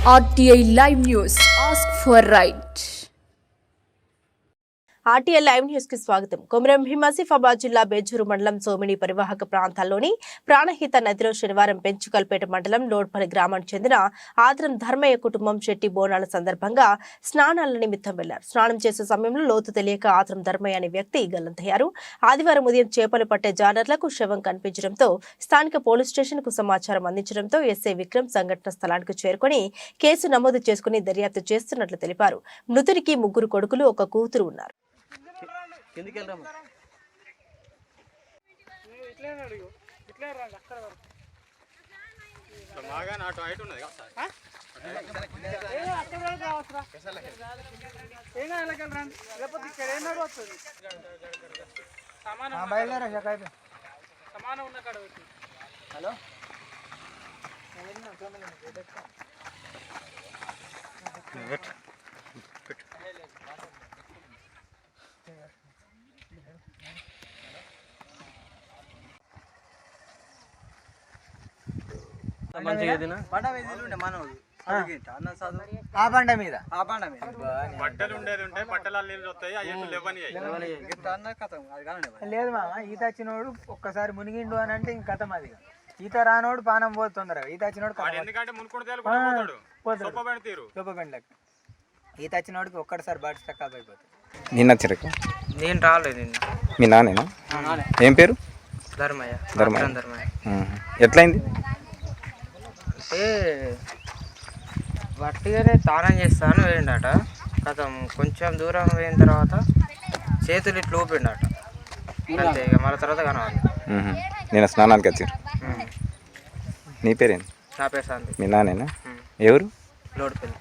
RTI Live News. Ask for right. RTI live news కి స్వాగతం. కొమరం భీం ఆసిఫాబాద్ జిల్లా బెజ్జూరు మండలం సోమిని పరివాహక ప్రాంతాల్లోని ప్రాణహిత నదిలో శనివారం పెంచుకల్పేట మండలం లోడ్పల్లి గ్రామానికి చెందిన ఆద్రం ధర్మయ్య కుటుంబం చెట్టి బోనాల సందర్భంగా స్నానాల నిమిత్తం వెళ్లారు. స్నానం చేసే సమయంలో లోతు తెలియక ఆద్రం ధర్మయ్య అనే వ్యక్తి గల్లంతయ్యారు. ఆదివారం ఉదయం చేపలు పట్టే జానర్లకు శవం కనిపించడంతో స్థానిక పోలీస్ స్టేషన్ కు సమాచారం అందించడంతో ఎస్ఐ విక్రమ్ సంఘటన స్థలానికి చేరుకుని కేసు నమోదు చేసుకుని దర్యాప్తు చేస్తున్నట్లు తెలిపారు. మృతుడికి 3 కొడుకులు 1 కూతురు ఉన్నారు. కిందికి వెళ్దాము. హలో బండ మీద బట్టలు ఉండేది ఉంటాయి, బట్టలు నీళ్ళు వస్తాయి, లేదు మామ. ఈత వచ్చినోడు ఒక్కసారి మునిగిండు అని అంటే ఇంక కథం. అది ఈత రానోడు పానం పోదు తొందరగా. ఈత వచ్చినోడు ఎందుకంటే చూపబెండ్లకి ఈత వచ్చినోడికి ఒక్కటిసారి బాటి స్టక్ అయిపోతుంది. నిన్న చిరక నేను రాలేదు. నిన్న మీ నానేనా? ఏం పేరు? ధర్మయ్య. ఎట్లయింది అంటే వట్టిగానే తానం చేస్తాను వేయండట. కథం కొంచెం దూరం పోయిన తర్వాత చేతులు ఇట్లా ఊపిండట. అంతే, ఇక మళ్ళీ తర్వాత కనవాలి. నేను స్నానానికి వచ్చారు. నీ పేరేంటి? నా పేరు శాంతి. మీ నానేనా? ఎవరు? లోడ్పల్లి.